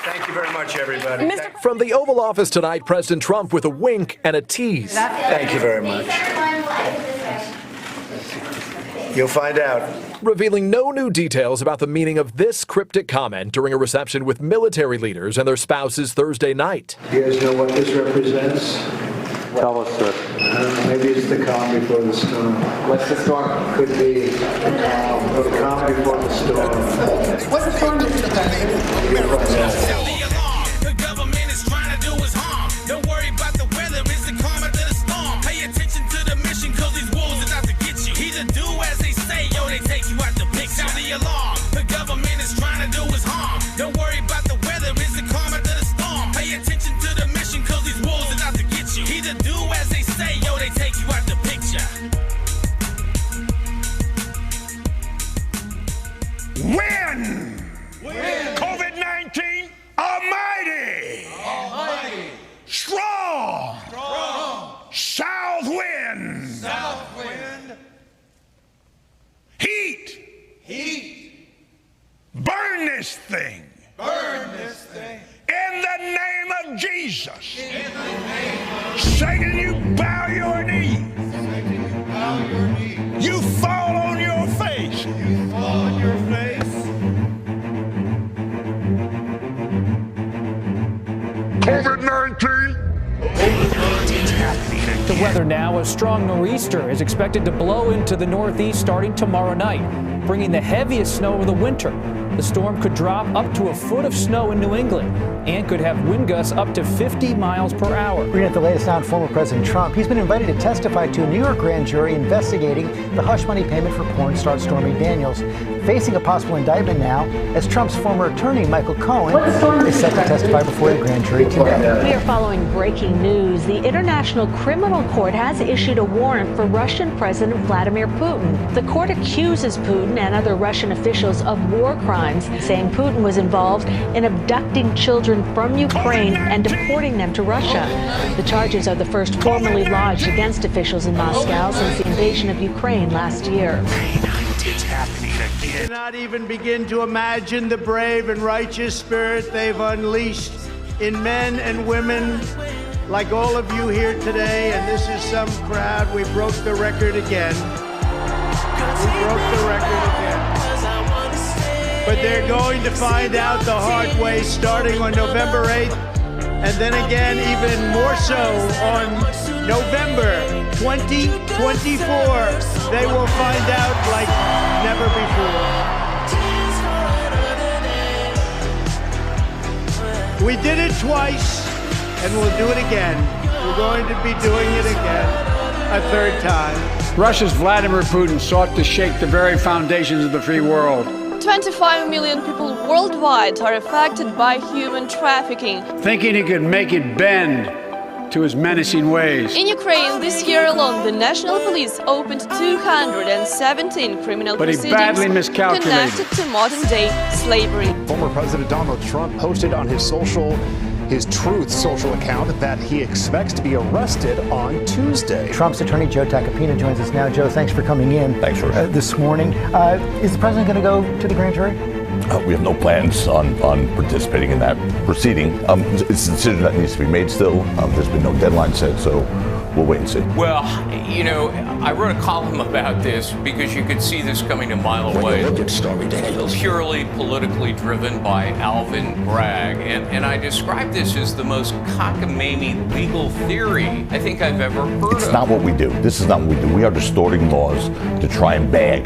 Thank you very much, everybody. From the Oval Office tonight, President Trump with a wink and a tease. Thank you very much. You'll find out. Revealing no new details about the meaning of this cryptic comment during a reception with military leaders and their spouses Thursday night. You guys know what this represents? Tell us, sir. I don't know, maybe it's the calm before the storm. What's the storm? Could be the calm before the storm. What's the storm? The government is trying to do us harm. Don't worry about the weather, it's the calm after the storm. Pay attention to the mission, cause these wolves are out to get you. Either do as they say, yo, they take you out the picture. Sound the alarm. The government is trying to do us harm. Don't worry about the weather, it's the calm after the storm. Pay attention to the mission, cause these wolves are out to get you. Either do as they say, yo, they take you out the picture. Win! COVID-19, almighty! Strong! South wind! Heat! Burn this thing! In the name of Jesus! Satan, you bow your knee! You fall on your face! COVID-19! The weather now, a strong nor'easter is expected to blow into the northeast starting tomorrow night, bringing the heaviest snow of the winter. The storm could drop up to a foot of snow in New England and could have wind gusts up to 50 miles per hour. Reading the latest on former President Trump, he's been invited to testify to a New York grand jury investigating the hush money payment for porn star Stormy Daniels, facing a possible indictment now as Trump's former attorney Michael Cohen is set to testify before the grand jury today. We are following breaking news. The International Criminal Court has issued a warrant for Russian President Vladimir Putin. The court accuses Putin and other Russian officials of war crimes, saying Putin was involved in abducting children from Ukraine and deporting them to Russia. The charges are the first formally lodged against officials in Moscow since the invasion of Ukraine last year. It's happening again. I cannot even begin to imagine the brave and righteous spirit they've unleashed in men and women like all of you here today. And this is some crowd. We broke the record again. But they're going to find out the hard way starting on November 8th, and then again even more so on November 2024. They will find out like never before. We did it twice, and we'll do it again. We're going to be doing it again a third time. Russia's Vladimir Putin sought to shake the very foundations of the free world. 25 million people worldwide are affected by human trafficking. Thinking he could make it bend to his menacing ways. In Ukraine, this year alone, the national police opened 217 criminal proceedings badly miscalculated. Connected to modern-day slavery. Former President Donald Trump posted on his Truth social account that he expects to be arrested on Tuesday. Trump's attorney Joe Tacopina joins us now. Joe, thanks for coming in. Thanks for this morning. Is the president going to go to the grand jury? We have no plans on participating in that proceeding. It's a decision that needs to be made still. There's been no deadline set, so we'll wait and see. Well, you know, I wrote a column about this because you could see this coming a mile away. Look at Stormy Daniels. Purely politically driven by Alvin Bragg. And I describe this as the most cockamamie legal theory I think I've ever heard of. It's not what we do. This is not what we do. We are distorting laws to try and bag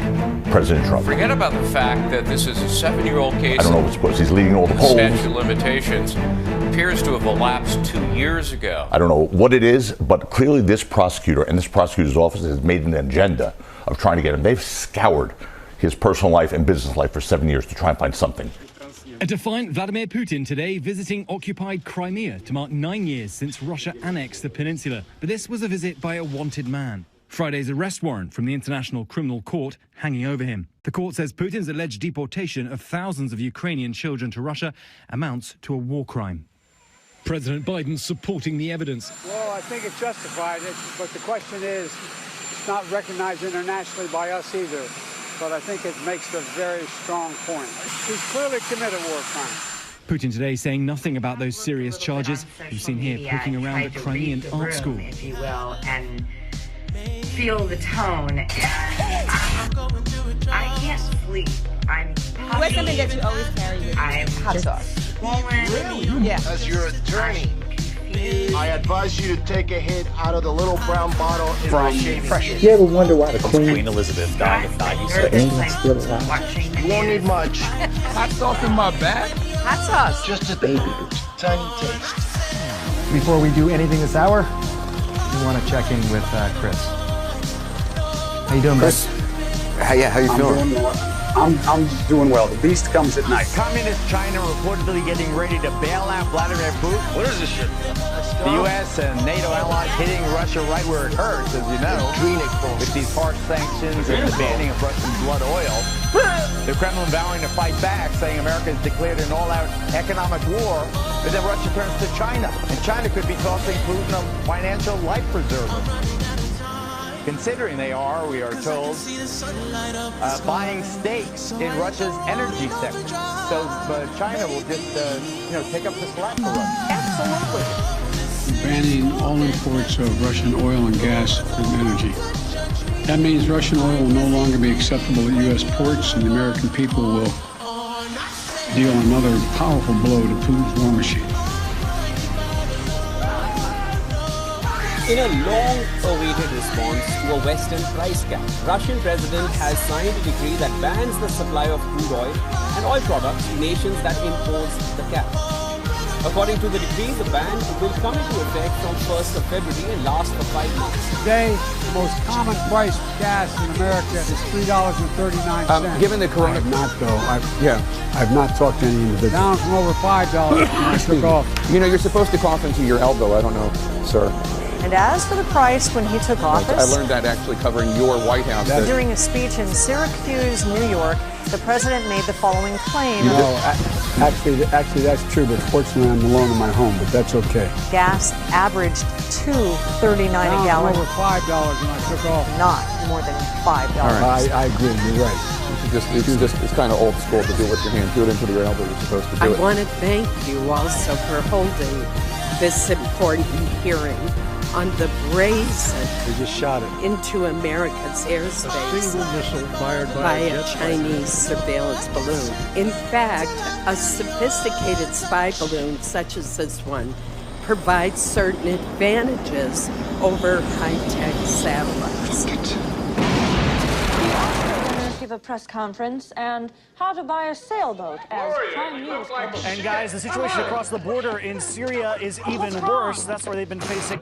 President Trump. Forget about the fact that this is a 7-year-old case. I don't know what's supposed. He's leading all the polls. Statute of limitations appears to have elapsed 2 years ago. I don't know what it is, but clearly this prosecutor and this prosecutor's office has made an agenda of trying to get him. They've scoured his personal life and business life for 7 years to try and find something. A defiant Vladimir Putin today visiting occupied Crimea to mark 9 years since Russia annexed the peninsula. But this was a visit by a wanted man. Friday's arrest warrant from the International Criminal Court hanging over him. The court says Putin's alleged deportation of thousands of Ukrainian children to Russia amounts to a war crime. President Biden supporting the evidence. Well, I think it's justified, but the question is, it's not recognized internationally by us either. But I think it makes a very strong point. He's clearly committed war crimes. Putin today saying nothing about those serious charges. You've seen here poking around a Crimean art school. If you will, and feel the tone. I can't sleep. I'm What's something that you always carry with you? I'm hot sauce. swollen. Yeah. As your attorney, I advise you to take a hit out of the little brown bottle in my shaving kit. You ever wonder why the Queen Elizabeth died of 96. You won't need much. Hot sauce in my bag? Hot sauce. Just a baby bit, tiny taste. Before we do anything this hour, we want to check in with Chris. How you doing, Chris? How you feeling? I'm doing well. The beast comes at night. Communist China reportedly getting ready to bail out Vladimir Putin. What is this shit? The U.S. and NATO allies hitting Russia right where it hurts, as you know, with these harsh sanctions and the banning of Russian blood oil. The Kremlin vowing to fight back, saying America has declared an all-out economic war, but then Russia turns to China, and China could be tossing Putin a financial life preserver. Considering they are, we are told, buying stakes in Russia's energy sector. So China will just, take up the slack for Russia. Absolutely. Banning all imports of Russian oil and gas and energy. That means Russian oil will no longer be acceptable at U.S. ports, and the American people will deal another powerful blow to Putin's war machine. In a long-awaited response to a Western price cap, Russian president has signed a decree that bans the supply of crude oil and oil products to nations that impose the cap. According to the decree, the ban will come into effect from 1st of February and last for 5 months. Today, the most common price of gas in America is $3.39. Given the corona, I've not talked to any individual. Down from over $5 when I took off. you're supposed to cough into your elbow. I don't know, sir. And as for the price when he took office, I learned that actually covering your White House. during a speech in Syracuse, New York, the president made the following claim. Actually, that's true, but fortunately I'm alone in my home, but that's okay. Gas averaged $2.39 a gallon. Over $5 when I took off. Not more than $5. I agree, you're right. It's kind of old school to do it with your hand. Do it into your elbow. You're supposed to do it. I want to thank you also for holding this important hearing on the brazen into America's airspace by a Chinese surveillance balloon. In fact, a sophisticated spy balloon such as this one provides certain advantages over high-tech satellites. Give a press conference and how to buy a sailboat as Prime News. And guys, the situation across the border in Syria is even worse. That's where they've been facing